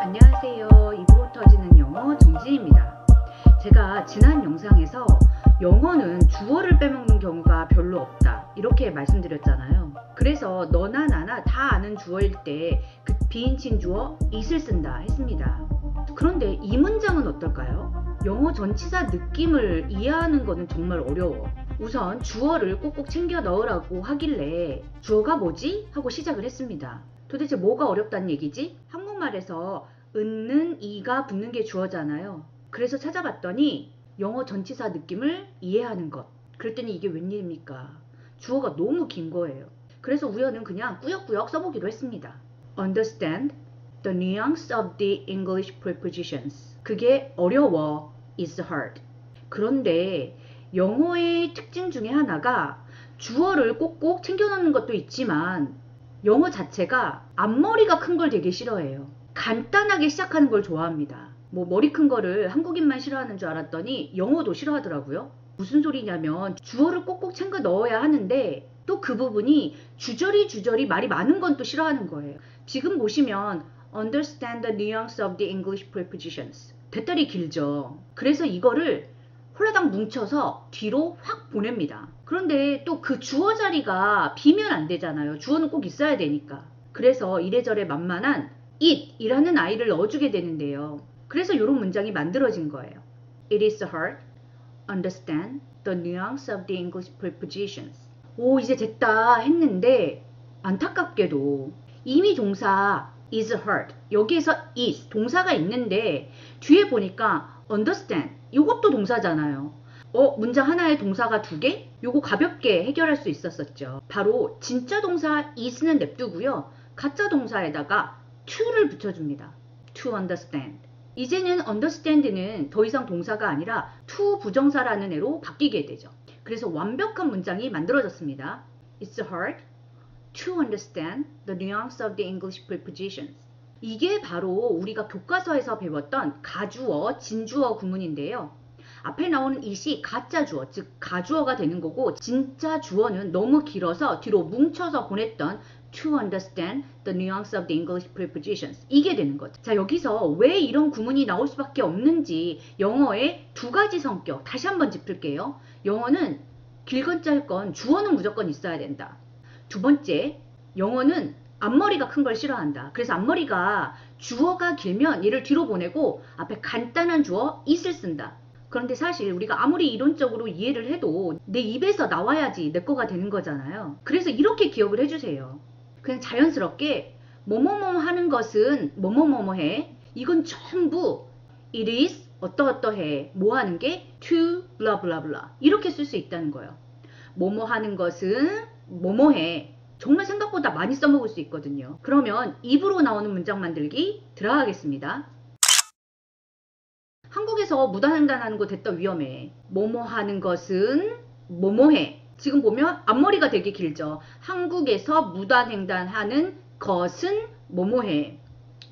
안녕하세요. 입으로 터지는 영어 정진입니다. 제가 지난 영상에서 영어는 주어를 빼먹는 경우가 별로 없다 이렇게 말씀드렸잖아요. 그래서 너나 나나 다 아는 주어일 때 그 비인칭 주어 it을 쓴다 했습니다. 그런데 이 문장은 어떨까요? 영어 전치사 느낌을 이해하는 거는 정말 어려워. 우선 주어를 꼭꼭 챙겨 넣으라고 하길래 주어가 뭐지? 하고 시작을 했습니다. 도대체 뭐가 어렵다는 얘기지? 한국말에서 은는 이가 붙는 게 주어잖아요. 그래서 찾아봤더니 영어 전치사 느낌을 이해하는 것. 그랬더니 이게 웬일입니까? 주어가 너무 긴 거예요. 그래서 우연은 그냥 꾸역꾸역 써보기로 했습니다. Understand the nuance of the English prepositions. 그게 어려워. It's hard. 그런데 영어의 특징 중에 하나가 주어를 꼭꼭 챙겨 넣는 것도 있지만 영어 자체가 앞머리가 큰 걸 되게 싫어해요. 간단하게 시작하는 걸 좋아합니다. 머리 큰 거를 한국인만 싫어하는 줄 알았더니 영어도 싫어하더라고요. 무슨 소리냐면 주어를 꼭꼭 챙겨 넣어야 하는데 또 그 부분이 주저리 말이 많은 건 또 싫어하는 거예요. 지금 보시면 Understand the nuance of the English prepositions. 대따리 길죠. 그래서 이거를 홀라당 뭉쳐서 뒤로 확 보냅니다. 그런데 또 그 주어 자리가 비면 안 되잖아요. 주어는 꼭 있어야 되니까. 그래서 이래저래 만만한 it 이라는 아이를 넣어주게 되는데요. 그래서 이런 문장이 만들어진 거예요. It is hard. Understand the nuance of the English prepositions. 오, 이제 됐다 했는데 안타깝게도 이미 동사 is hard. 여기에서 is 동사가 있는데 뒤에 보니까 understand 이것도 동사잖아요. 문장 하나에 동사가 두 개? 요거 가볍게 해결할 수 있었었죠. 바로 진짜 동사 is는 냅두고요. 가짜 동사에다가 to를 붙여줍니다. to understand. 이제는 understand는 더 이상 동사가 아니라 to 부정사라는 애로 바뀌게 되죠. 그래서 완벽한 문장이 만들어졌습니다. It's hard to understand the nuance of the English prepositions. 이게 바로 우리가 교과서에서 배웠던 가주어, 진주어 구문인데요. 앞에 나오는 it이 가짜 주어, 즉 가주어가 되는 거고 진짜 주어는 너무 길어서 뒤로 뭉쳐서 보냈던 to understand the nuance of the English prepositions. 이게 되는 거죠. 자, 여기서 왜 이런 구문이 나올 수밖에 없는지 영어의 두 가지 성격 다시 한번 짚을게요. 영어는 길건 짧건 주어는 무조건 있어야 된다. 두 번째, 영어는 앞머리가 큰 걸 싫어한다. 그래서 앞머리가 주어가 길면 얘를 뒤로 보내고 앞에 간단한 주어 it을 쓴다. 그런데 사실 우리가 아무리 이론적으로 이해를 해도 내 입에서 나와야지 내 거가 되는 거잖아요. 그래서 이렇게 기억을 해주세요. 그냥 자연스럽게 뭐뭐뭐 하는 것은 뭐뭐뭐뭐 해. 이건 전부 it is 어떠어떠해. 뭐 하는 게 to blah blah blah 이렇게 쓸 수 있다는 거예요. 뭐뭐 하는 것은 뭐뭐 해. 정말 생각보다 많이 써먹을 수 있거든요. 그러면 입으로 나오는 문장 만들기 들어가겠습니다. 한국에서 무단횡단하는 거 됐다 위험해. 뭐뭐 하는 것은 뭐뭐 해. 지금 보면 앞머리가 되게 길죠. 한국에서 무단횡단하는 것은 뭐뭐 해.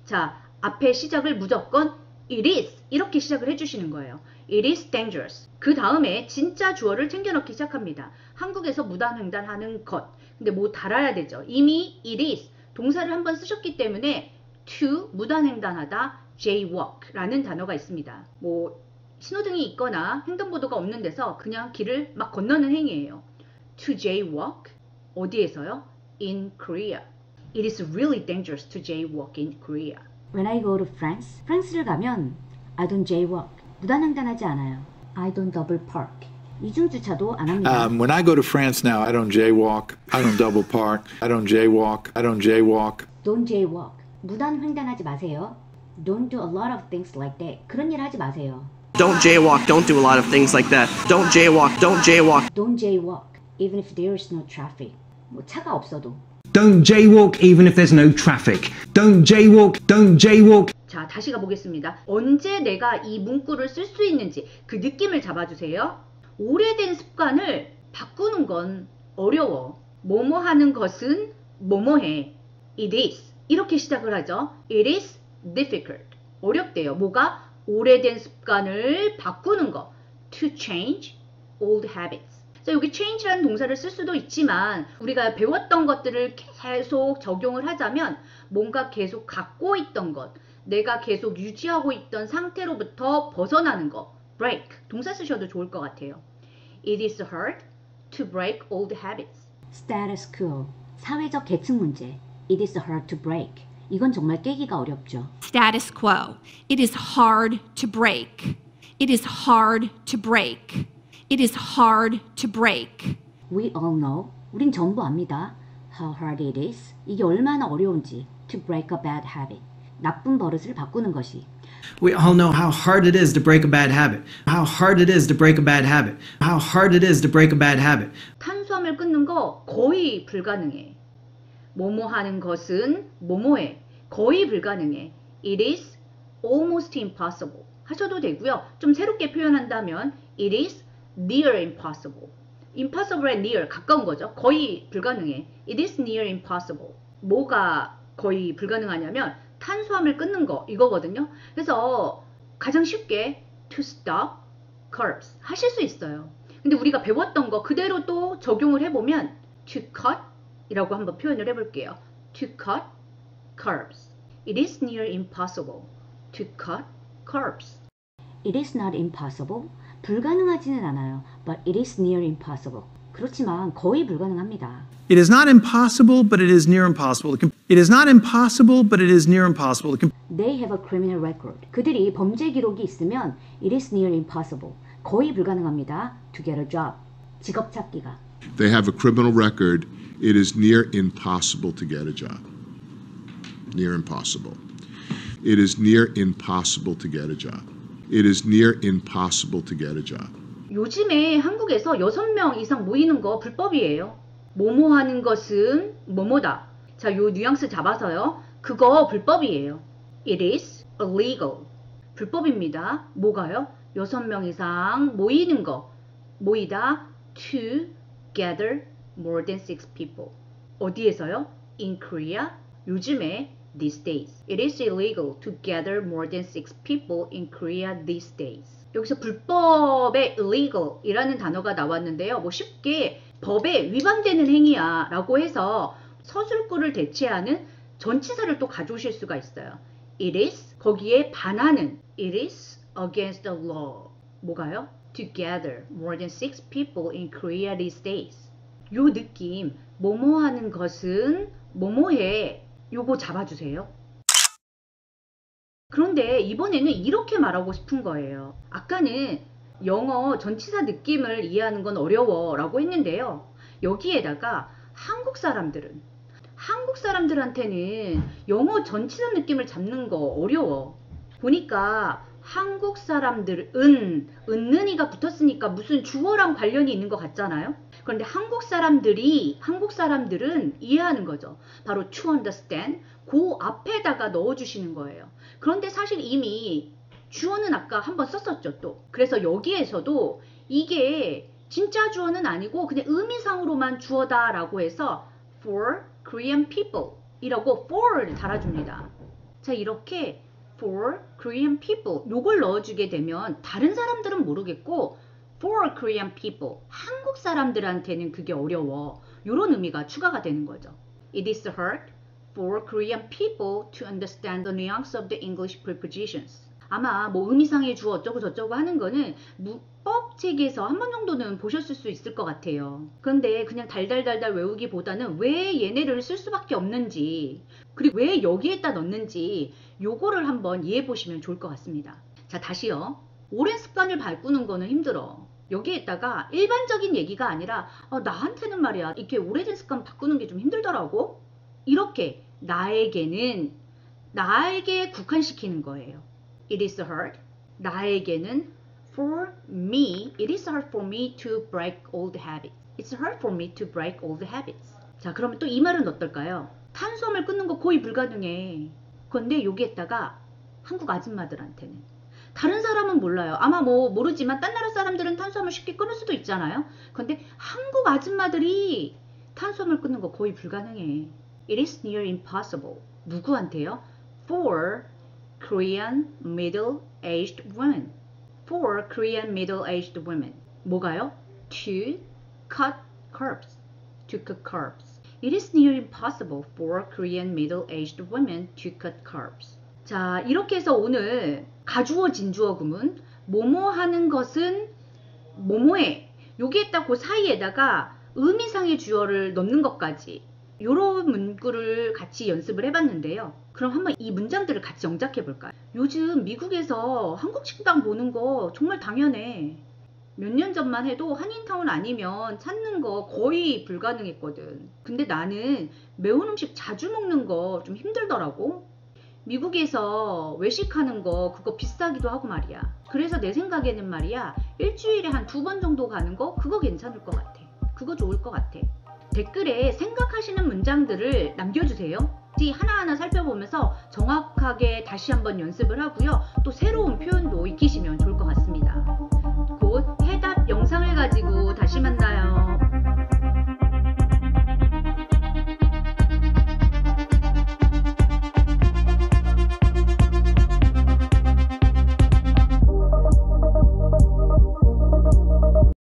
자, 앞에 시작을 무조건 it is 이렇게 시작을 해주시는 거예요. It is dangerous. 그 다음에 진짜 주어를 챙겨 넣기 시작합니다. 한국에서 무단횡단하는 것. 근데 뭐 달아야 되죠. 이미 it is 동사를 한번 쓰셨기 때문에 to 무단횡단하다 jaywalk 라는 단어가 있습니다. 신호등이 있거나 횡단보도가 없는 데서 그냥 길을 막 건너는 행위예요. To jaywalk 어디에서요? In Korea. It is really dangerous to jaywalk in Korea. When I go to France, 프랑스를 가면 I don't jaywalk. 무단횡단하지 않아요. I don't double park. 이중주차도 안 합니다. When I go to France now, I don't jaywalk. I don't double park. I don't jaywalk. I don't jaywalk. Don't jaywalk. 무단횡단하지 마세요. Don't do a lot of things like that. 그런 일 하지 마세요. Don't jaywalk, don't do a lot of things like that. Don't jaywalk, don't jaywalk. Don't jaywalk, even if there is no traffic. 차가 없어도. Don't jaywalk even if there's no traffic. Don't jaywalk, don't jaywalk. 자, 다시 가보겠습니다. 언제 내가 이 문구를 쓸 수 있는지 그 느낌을 잡아주세요. 오래된 습관을 바꾸는 건 어려워. 뭐뭐 하는 것은 뭐뭐 해. It is. 이렇게 시작을 하죠. It is difficult. 어렵대요. 뭐가? 오래된 습관을 바꾸는 거. To change old habits. 자, 여기 change라는 동사를 쓸 수도 있지만 우리가 배웠던 것들을 계속 적용을 하자면 뭔가 계속 갖고 있던 것, 내가 계속 유지하고 있던 상태로부터 벗어나는 거. break. 동사 쓰셔도 좋을 것 같아요. It is hard to break old habits. status quo, 사회적 계층 문제. It is hard to break. 이건 정말 깨기가 어렵죠. Status quo. It is hard to break. It is hard to break. It is hard to break. We all know, 우린 전부 압니다. How hard it is. 이게 얼마나 어려운지. To break a bad habit. 나쁜 버릇을 바꾸는 것이. We all know how hard it is to break a bad habit. How hard it is to break a bad habit. How hard it is to break a bad habit. 탄수화물 끊는 거 거의 불가능해. 뭐뭐 하는 것은 뭐뭐해. 거의 불가능해. It is almost impossible. 하셔도 되고요. 좀 새롭게 표현한다면 It is near impossible. impossible에 near, 가까운 거죠. 거의 불가능해. It is near impossible. 뭐가 거의 불가능하냐면 탄수화물 끊는 거 이거거든요. 그래서 가장 쉽게 to stop carbs 하실 수 있어요. 근데 우리가 배웠던 거 그대로 또 적용을 해보면 to cut 이라고 한번 표현을 해볼게요. To cut carbs. It is near impossible to cut carbs. It is not impossible. 불가능하지는 않아요. But it is near impossible. 그렇지만 거의 불가능합니다. It is not impossible, but it is near impossible. It is not impossible, but it is near impossible. They have a criminal record. 그들이 범죄 기록이 있으면 it is near impossible. 거의 불가능합니다. To get a job. 직업 찾기가. They have a criminal record. It is near impossible to get a job. Near impossible. It is near impossible to get a job. It is near impossible to get a job. 요즘에 한국에서 6명 이상 모이는 거 불법이에요. 뭐뭐 하는 것은 뭐뭐다. 자, 요 뉘앙스 잡아서요. 그거 불법이에요. It is illegal. 불법입니다. 뭐가요? 6명 이상 모이는 거. 모이다. To gather more than 6 people. 어디에서요? In Korea. 요즘에 these days. It is illegal to gather more than 6 people in Korea these days. 여기서 불법의 illegal 이라는 단어가 나왔는데요. 뭐 쉽게 법에 위반되는 행위야 라고 해서 서술구를 대체하는 전치사를 또 가져오실 수가 있어요. It is 거기에 반하는 It is against the law. 뭐가요? To gather more than 6 people in Korea these days. 요 느낌 뭐뭐 하는 것은 뭐뭐해 요거 잡아주세요. 그런데 이번에는 이렇게 말하고 싶은 거예요. 아까는 영어 전치사 느낌을 이해하는 건 어려워 라고 했는데요. 여기에다가 한국 사람들한테는 영어 전치사 느낌을 잡는 거 어려워. 보니까 한국 사람들은 은는이가 붙었으니까 무슨 주어랑 관련이 있는 것 같잖아요. 그런데 한국 사람들은 이해하는 거죠. 바로 to understand 그 앞에다가 넣어주시는 거예요. 그런데 사실 이미 주어는 아까 한번 썼었죠 또. 그래서 여기에서도 이게 진짜 주어는 아니고 그냥 의미상으로만 주어다 라고 해서 for Korean people 이라고 for를 달아줍니다. 자, 이렇게 for Korean people 요걸 넣어주게 되면 다른 사람들은 모르겠고 for Korean people 한국 사람들한테는 그게 어려워. 요런 의미가 추가가 되는 거죠. It is hard for Korean people to understand the nuance of the English prepositions. 아마 뭐 의미상의 주어 어쩌고 저쩌고 하는 거는 문법책에서 한 번 정도는 보셨을 수 있을 것 같아요. 그런데 그냥 달달달달 외우기보다는 왜 얘네를 쓸 수밖에 없는지 그리고 왜 여기에다 넣는지 요거를 한번 이해해 보시면 좋을 것 같습니다. 자, 다시요. 오랜 습관을 바꾸는 거는 힘들어. 여기에다가 일반적인 얘기가 아니라 나한테는 말이야 이렇게 오래된 습관 바꾸는 게 좀 힘들더라고. 이렇게 나에게 국한시키는 거예요. It is hard. 나에게는 for me. It is hard for me to break old habits. It's hard for me to break old habits. 자, 그러면 또 이 말은 어떨까요? 탄수화물 끊는 거 거의 불가능해. 그런데 여기에다가 한국 아줌마들한테는 다른 사람은 몰라요. 아마 뭐 모르지만 딴 나라 사람들은 탄수화물 쉽게 끊을 수도 있잖아요. 그런데 한국 아줌마들이 탄수화물 끊는 거 거의 불가능해. It is near impossible. 누구한테요? For Korean middle-aged women. For Korean middle-aged women. 뭐가요? To cut carbs. To cut carbs. It is near impossible for Korean middle-aged women to cut carbs. 자, 이렇게 해서 오늘 가주어 진주어 구문, 뭐뭐 하는 것은 뭐뭐해, 여기에 딱 그 사이에다가 의미상의 주어를 넣는 것까지 요런 문구를 같이 연습을 해봤는데요. 그럼 한번 이 문장들을 같이 영작해 볼까요? 요즘 미국에서 한국 식당 보는 거 정말 당연해. 몇 년 전만 해도 한인타운 아니면 찾는 거 거의 불가능했거든. 근데 나는 매운 음식 자주 먹는 거 좀 힘들더라고. 미국에서 외식하는 거 그거 비싸기도 하고 말이야. 그래서 내 생각에는 말이야, 일주일에 한 2번 정도 가는 거 그거 괜찮을 것 같아. 그거 좋을 것 같아. 댓글에 생각하시는 문장들을 남겨주세요. 하나하나 살펴보면서 정확하게 다시 한번 연습을 하고요. 또 새로운 표현도 익히시면 좋을 것 같아요.